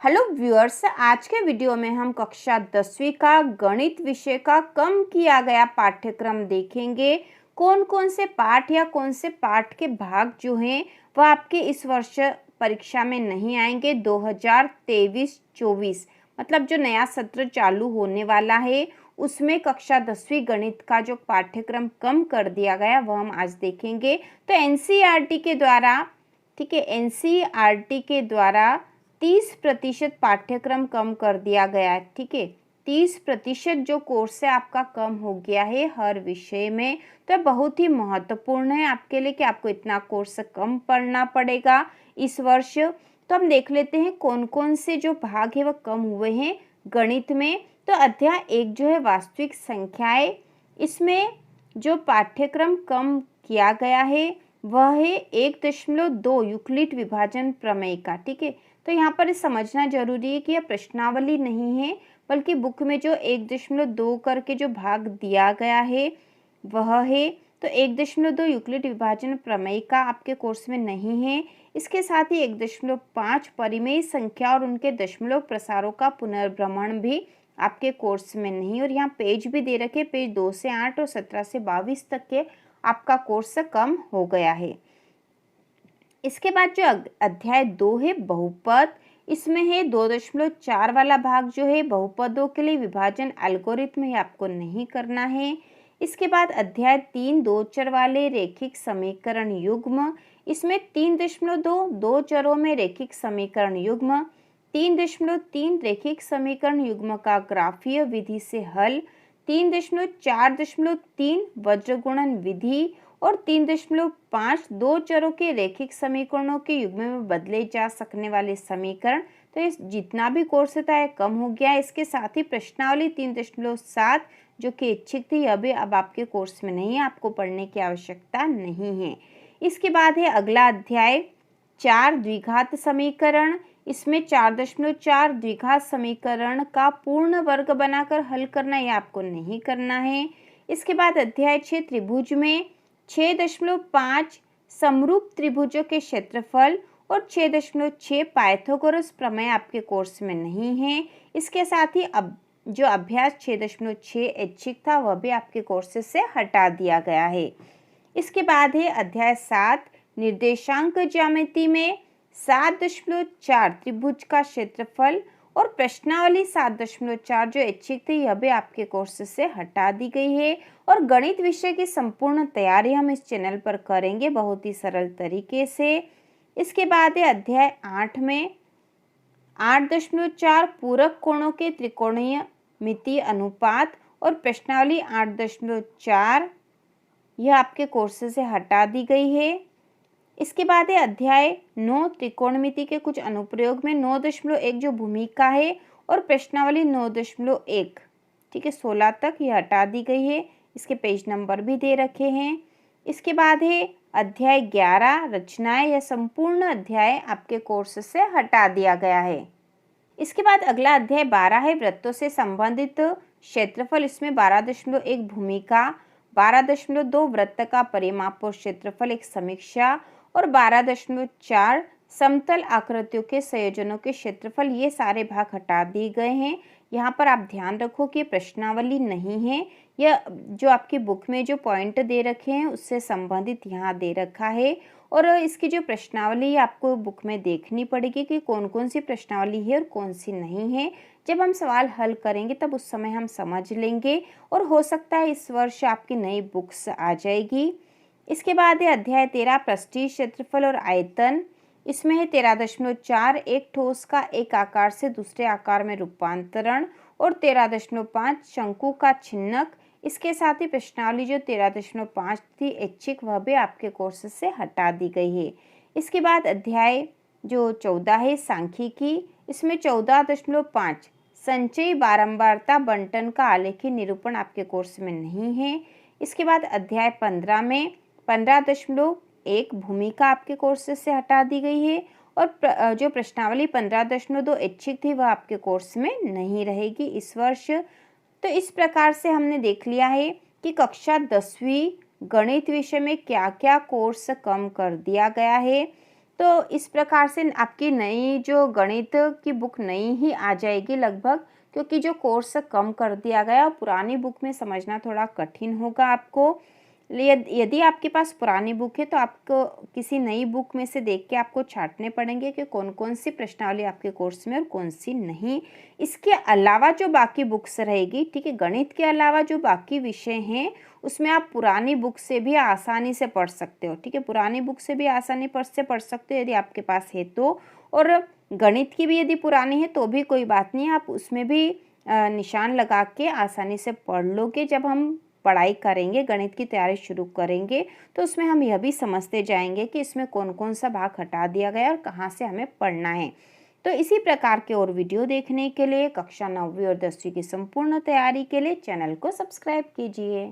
Hello viewers, आज के video में हम कक्षा 10वीं का गणित विषय का कम किया गया पाठ्यक्रम देखेंगे। कौन कौन से पाठ या कौन से पाठ के भाग जो हैं वह आपके इस वर्ष परीक्षा में नहीं आएंगे। 2023-24 मतलब जो नया सत्र चालू होने वाला है उसमें कक्षा 10वीं गणित का जो पाठ्यक्रम कम कर दिया गया वह हम आज देखेंगे। तो एनसीईआरटी के द्वारा, ठीक है, एनसीईआरटी के द्वारा 30% पाठ्यक्रम कम कर दिया गया है। ठीक है, 30% जो कोर्स है आपका कम हो गया है हर विषय में। तो बहुत ही महत्वपूर्ण है आपके लिए कि आपको इतना कोर्स कम पढ़ना पड़ेगा इस वर्ष। तो हम देख लेते हैं कौन कौन से जो भाग है वह कम हुए हैं गणित में। तो अध्याय 1 जो है वास्तविक संख्याएं, इसमें जो पाठ्यक्रम कम किया गया है वह है 1.2 यूक्लिड विभाजन प्रमेय का। ठीक है, तो यहाँ पर समझना जरूरी है कि यह प्रश्नावली नहीं है बल्कि बुक में जो 1.2 करके जो भाग दिया गया है वह है। तो 1.2 यूक्लिड विभाजन प्रमेय का आपके कोर्स में नहीं है। इसके साथ ही 1.5 परिमेय संख्या और उनके दशमलव प्रसारों का पुनर्भ्रमण भी आपके कोर्स में नहीं। और यहाँ पेज भी दे रखे, पेज 2 से 8 और 17 से 22 तक के आपका कोर्स कम हो गया है। इसके बाद जो अध्याय 2 है बहुपद, इसमें है 2.4 वाला भाग जो है बहुपदों के लिए विभाजन एल्गोरिथम है, आपको नहीं करना है। इसके बाद अध्याय 3 दो चर वाले रैखिक समीकरण युग्म, इसमें 3.2 दो चरों में रैखिक समीकरण युग्म, 3.3 रैखिक समीकरण युग्म का ग्राफीय विधि से हल, 3.4.3 वज्रगुणन विधि और 3.5 दो चरों के रैखिक समीकरणों के युग्म में बदले जा सकने वाले समीकरण। तो इस जितना भी कोर्स था यह कम हो गया है। इसके साथ ही प्रश्नावली 3.7 जो कि ऐच्छिक थी यह भी अब आपके कोर्स में नहीं है, आपको पढ़ने की आवश्यकता नहीं है। इसके बाद है अगला अध्याय 4 द्विघात समीकरण, इसमें 4.4 द्विघात समीकरण का पूर्ण वर्ग बनाकर हल करना, यह आपको नहीं करना है। इसके बाद अध्याय 6 त्रिभुज में 6.5 समरूप त्रिभुजों के क्षेत्रफल और 6.6 पाइथागोरस प्रमेय आपके कोर्स में नहीं है। इसके साथ ही अब जो अभ्यास 6.6 ऐच्छिक था वह भी आपके कोर्स से हटा दिया गया है। इसके बाद है अध्याय 7 निर्देशांक ज्यामिति में 7.4 त्रिभुज का क्षेत्रफल और प्रश्नावली 7.4 जो ऐच्छिक थी यह भी आपके कोर्स से हटा दी गई है। और गणित विषय की संपूर्ण तैयारी हम इस चैनल पर करेंगे बहुत ही सरल तरीके से। इसके बाद है अध्याय 8 में 8.4 पूरक कोणों के त्रिकोणीय मितीय अनुपात और प्रश्नावली 8.4 यह आपके कोर्स से हटा दी गई है। इसके बाद है अध्याय 9 त्रिकोणमिति के कुछ अनुप्रयोग में 9.1 जो भूमिका है और प्रश्नावली 9.1, ठीक है, 16 तक यह हटा दी गई है। इसके पेज नंबर भी दे रखे हैं। इसके बाद है अध्याय 11 रचनाएं, यह संपूर्ण अध्याय आपके कोर्स से हटा दिया गया है। इसके बाद अगला अध्याय 12 है वृत्तों से संबंधित क्षेत्रफल, इसमें 12.1 भूमिका, 12.2 वृत्त का परिमाप और क्षेत्रफल एक समीक्षा और 12.4 समतल आकृतियों के संयोजनों के क्षेत्रफल, ये सारे भाग हटा दिए गए हैं। यहाँ पर आप ध्यान रखो कि प्रश्नावली नहीं है, यह जो आपकी बुक में जो पॉइंट दे रखे हैं उससे संबंधित यहाँ दे रखा है। और इसकी जो प्रश्नावली आपको बुक में देखनी पड़ेगी कि कौन कौन सी प्रश्नावली है और कौन सी नहीं है। जब हम सवाल हल करेंगे तब उस समय हम समझ लेंगे और हो सकता है इस वर्ष आपकी नई बुक्स आ जाएगी। इसके बाद है अध्याय 13 पृष्ठीय क्षेत्रफल और आयतन, इसमें है 13.4 एक ठोस का एक आकार से दूसरे आकार में रूपांतरण और 13.5 शंकु का छिन्नक। इसके साथ ही प्रश्नावली जो 13.5 थी ऐच्छिक वह भी आपके कोर्स से हटा दी गई है। इसके बाद अध्याय जो 14 है सांख्यिकी, इसमें 14.5 संचयी बारंबारता बंटन का आलेखी निरूपण आपके कोर्स में नहीं है। इसके बाद अध्याय 15 में 15.1 भूमिका आपके कोर्स से हटा दी गई है और जो प्रश्नावली 15.2 ऐच्छिक थी वह आपके कोर्स में नहीं रहेगी इस वर्ष। तो इस प्रकार से हमने देख लिया है कि कक्षा 10वीं गणित विषय में क्या क्या कोर्स कम कर दिया गया है। तो इस प्रकार से आपकी नई जो गणित की बुक नई ही आ जाएगी लगभग, क्योंकि जो कोर्स कम कर दिया गया और पुरानी बुक में समझना थोड़ा कठिन होगा आपको। यदि आपके पास पुरानी बुक है तो आपको किसी नई बुक में से देख के आपको छांटने पड़ेंगे कि कौन कौन सी प्रश्नावली आपके कोर्स में और कौन सी नहीं। इसके अलावा जो बाकी बुक्स रहेगी, ठीक है, गणित के अलावा जो बाकी विषय हैं उसमें आप पुरानी बुक से भी आसानी से पढ़ सकते हो, ठीक है, पुरानी बुक से भी आसानी से पढ़ सकते हो यदि आपके पास है तो। और गणित की भी यदि पुरानी है तो भी कोई बात नहीं, आप उसमें भी निशान लगा के आसानी से पढ़ लोगे। जब हम पढ़ाई करेंगे, गणित की तैयारी शुरू करेंगे, तो उसमें हम यह भी समझते जाएंगे कि इसमें कौन कौन सा भाग हटा दिया गया और कहाँ से हमें पढ़ना है। तो इसी प्रकार के और वीडियो देखने के लिए कक्षा 9वीं और 10वीं की संपूर्ण तैयारी के लिए चैनल को सब्सक्राइब कीजिए।